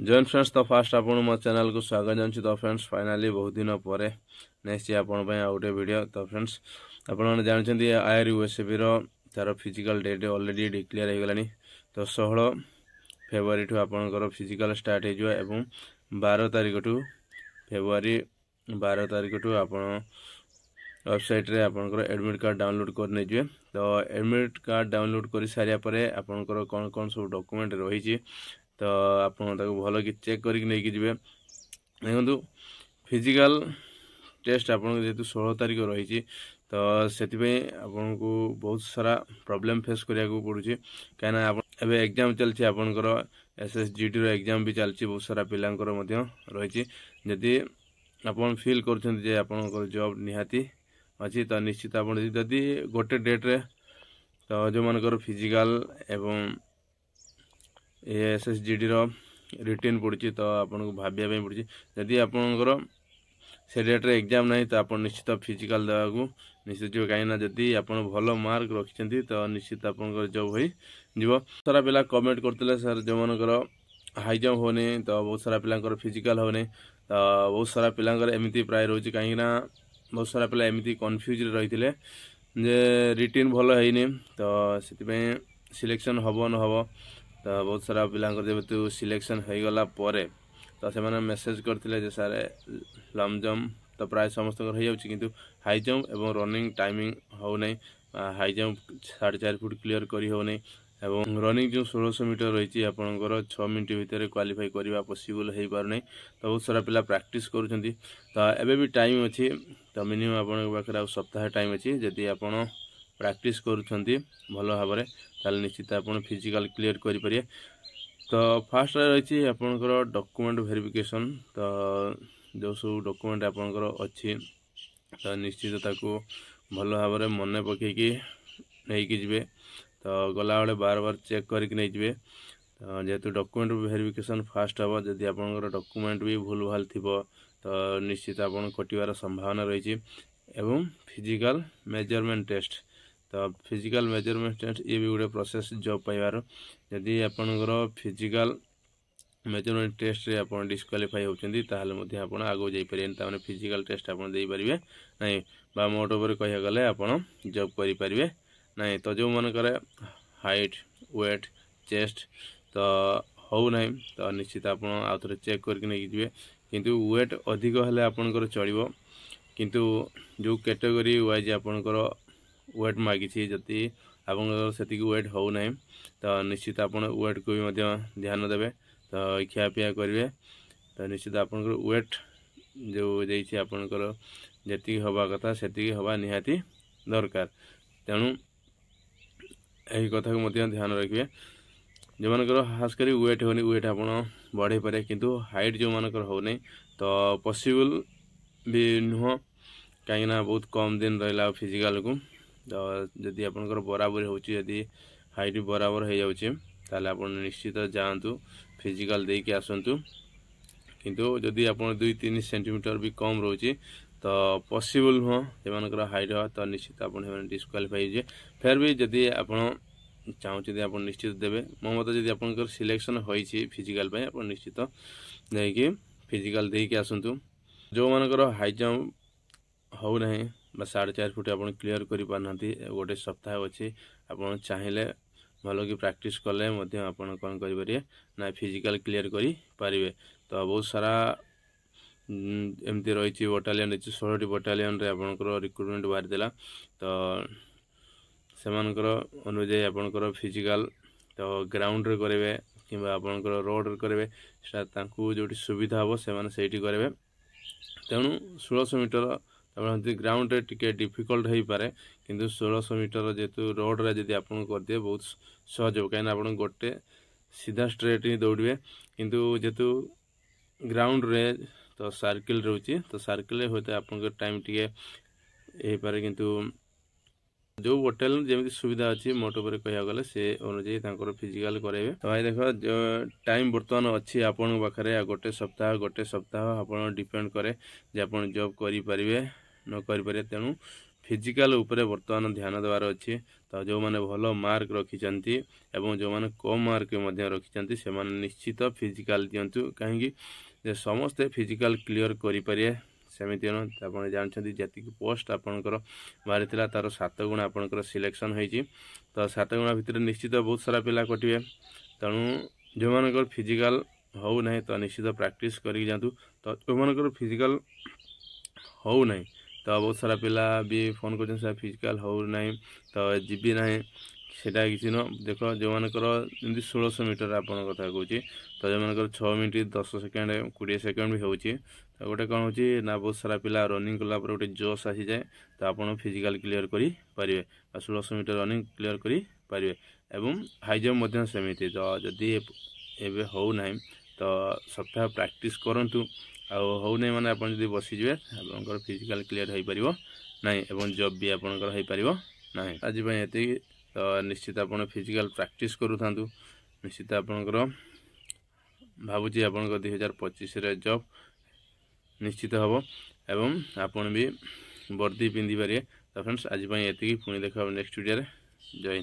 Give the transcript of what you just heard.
Join friends तो fast आपन मो चैनल को स्वागत जानछि। तो फ्रेंड्स फाइनली बहुत दिन पर नेक्स्ट आपन पय आउटे वीडियो। तो फ्रेंड्स आपन माने जानछन्ती आयर यूएसबी रो तार फिजिकल डेट ऑलरेडी डिक्लेयर हो गलानी। तो 16 फेब्रुआरी ठु आपनकर फिजिकल स्टार्ट हो जवा एवं 12 तारिख ठु फेब्रुआरी 12 तारिख ठु आपन वेबसाइट रे आपनकर एडमिट कार्ड डाउनलोड कर नै जवे। तो एडमिट कार्ड डाउनलोड करि सारिया परे आपनकर कोन कोन सब डॉक्यूमेंट रही छी तो आपन ताको भलो कि चेक करिक नै कि जिवे। देखंतु फिजिकल टेस्ट आपन जेतु 16 तारिख रही छी तो सेति पे आपन को बहुत सारा प्रॉब्लम फेस करिया को पडुची। काना आपन एबे एग्जाम चलछि आपनकर एसएसजीडी रो एग्जाम भी चलछि। बहुत सारा पिलांकर मध्य रही छी। जदि आपन फील करछन जे आपनकर जॉब निहाती अछि तो निश्चित आपन जदि गोटे डेट रे तो जो मानकर फिजिकल एवं एसएसजीडी रो रिटर्न पड़ुची तो आपन को भाबिया पे पड़ुची। जदि आपनकर से डेट रे एग्जाम नहीं तो आपन निश्चित फिजिकल देवा को निश्चित जो काइना जदि आपन भलो मार्क रखिचंती तो निश्चित आपनकर जॉब होई जीवो। सारा पिला कमेंट करतले सर जो मानकर हाई जंप होने तो बहुत सारा पिलांकर फिजिकल होने तो बहुत सारा पिलांकर एमिति प्राय रोची। काइना बहुत सारा पिला एमिति कंफ्यूज रहिथिले जे रिटर्न भलो हैनी तो सेति पे सिलेक्शन हबो न हबो। तो बहुत सारा पिलांकर जेबेतु सिलेक्शन हो गला परे तो से माने मेसेज करथिले जे सर लॉन्ग जंप तो प्राय समस्त हो जाउची किंतु हाई जंप एवं रनिंग टाइमिंग हो नै। हाई जंप 4.5 फुट क्लियर करी हो नै एवं रनिंग जो 1600 मीटर रही आपनकर 6 मिनिट भितर क्वालिफाई करबा पॉसिबल हे पार नै। तो बहुत सारा पिला प्रैक्टिस करूछंती तो एबे भी टाइम अछि। तो मिनिमम आपन पाखरा सप्ताह टाइम अछि। जदि आपन प्रैक्टिस करूछंती भलो भाबरे ताल निश्चित आपन फिजिकल क्लियर करि परिए। तो फास्ट रही आपनकर डॉक्यूमेंट वेरिफिकेशन तो जो सब डॉक्यूमेंट आपनकर अछि तो निश्चित ताको भलो भाबरे मने पके कि नै कि जिवे। तो गला वाले बार बार चेक करिक नै जिवे। तो जेतु डॉक्यूमेंट वेरिफिकेशन फास्ट हबो जदि आपनकर डॉक्यूमेंट भी भूल भाल थिबो तो निश्चित आपन कटिवार संभावना रही। एवं फिजिकल मेजरमेंट टेस्ट तो फिजिकल मेजरमेंट टेस्ट ये भी गोटे प्रोसेस जॉब पाइबार। जदि आपनकर फिजिकल मेजरमेंट टेस्ट रे आपन डिस्क्वालीफाई होचंदी ताहाले मध्ये आपन आगो जाई परियन ताने फिजिकल टेस्ट आपन देई परिबे नै बा मोट ऊपर कहिया गले आपन जॉब करि परिबे नै। तो जो मन करे हाइट वेट चेस्ट तो हो नै तो निश्चित आपन आउथरे चेक करके नै जिवे। किंतु वेट अधिक हले आपनकर चलिबो किंतु जो कैटेगरी वाइज आपनकर वेट मागी छी जति आपनकर सेतिक वेट हो नै तो निश्चित आपन वेट को भी मध्य ध्यान देबे। तो खिया पिया करिवे तो निश्चित आपनकर वेट जो देई छी आपनकर जति हवा कथा सेति हवा निहाती दरकार। तेनु एही कथा को मध्य ध्यान रखिवे। जो मानकर खास करी वेट होनी वेट आपन बढ़े पारे किंतु हाइट जो मानकर हो नै तो पॉसिबल भी नुह। कहीं बहुत कम दिन रहा फिजिकल को तो जदि आपनकर बराबर होची जदि हाइट बराबर हो जाउची ताले आपन निश्चित जानतु फिजिकल दे के आसंतु। किंतु जदि आपन 2-3 सेंटीमीटर भी कम रोची तो पॉसिबल हो जेमानकर हाइट हो तो निश्चित आपन हेवन डिस्क्वालीफाई जे। फिर भी जदि आपन चाहू जदि आपन निश्चित देबे मो मत जदि आपनकर सिलेक्शन होईची फिजिकल पे आपन निश्चित जाई कि फिजिकल दे के आसंतु। जो मानकर हाई जंप हो नहीं बा 4.5 फुट आपन क्लियर करि पारनांती गोटे सप्ताह अछि। आपन चाहिले भलो कि प्रैक्टिस कले मध्य आपन कोन करि परिए ना फिजिकल क्लियर करि पारिबे। तो बहुत सारा एमती रही बटालियन 16 बटालियन रे आपनकर रिक्रूटमेंट बाहर देला तो सेमानकर अनुଯାୟୀ आपनकर फिजिकल तो ग्राउंड रे करेबे किबा आपनकर रोड रे करेबे सेटा तांकू जोटी सुविधा हो से माने सेठी करेबे। तेणु 1600 मीटर ग्राउंड रे टिके डिफिकल्ट हो पारे किंतु 1600 मीटर जेतु रोड रे जदि आपन कर दिए बहुत सहज हो काइन आपन गोटे सीधा स्ट्रेट ही दौड़िए। किंतु जेतु ग्राउंड रे तो सर्किल रहउची तो सर्किल होते आपन टाइम टिके ए पारे किंतु जो होटल जेमि सुविधा अछि मोटो पर कहिया गले से अनुଯାୟୀ तांकर फिजिकल करेबे। तो भाई देखो जो टाइम वर्तमान अछि आपन पाखरे गोटे सप्ताह आपन डिपेंड करे जे आपन जॉब करि परिबे न करि परिबे। तेनु फिजिकल ऊपर वर्तमान ध्यान देवार अछि। तो जो मैंने भल मार्क रखिंट एवं जो मैंने कम मार्क रखिंट से निश्चित फिजिकाल दिंतु कहीं समस्ते फिजिकाल क्लियर करें सेमती आप जानते जी पोस्ट आपंकर बाहरी तार 7 गुणा आपंकर सिलेक्शन होती तो 7 गुणा भितर निश्चित बहुत सारा पिला कटे तेणु जो मान फिजिकाल हो ना तो निश्चित प्रैक्टिस करके जातु तो जो मान फिजिकाल हो ना तो बहुत सारा पिला भी फोन कर फिजिकाल हो ना तो जीवी ना सेटा किसी न देख जो मानकर 1600 मीटर आप कथा कहे तो जो मानकर 6 मिनट 10 सेकेंड 20 सेकेंड भी होची तो गोटे कौन हो ना बहुत सारा पिला रनिंग कला गोटे जोश आसी जाए तो आप फिजिकाल क्लियर करेंगे 1600 मीटर रनिंग क्लियर करेंगे एवं हाई जंप सेमती तो जदि एवं हो ना तो सप्ताह प्रैक्टिस करूँ हो नहीं माने आप बसीजे आप फिजिकाल क्लियर हो पार ना एवं जॉब भी आपंकर हो पार ना आज ये तो निश्चित आप फिजिकाल प्रैक्टिस करूँ निश्चित आपंकर भावुँ आप 2025 जॉब निश्चित हम एवं आपन भी वर्दी पिंधि पारे तो फ्रेंड्स आज ये पुणी देखा नेक्स्ट वीडियो जय हिंद।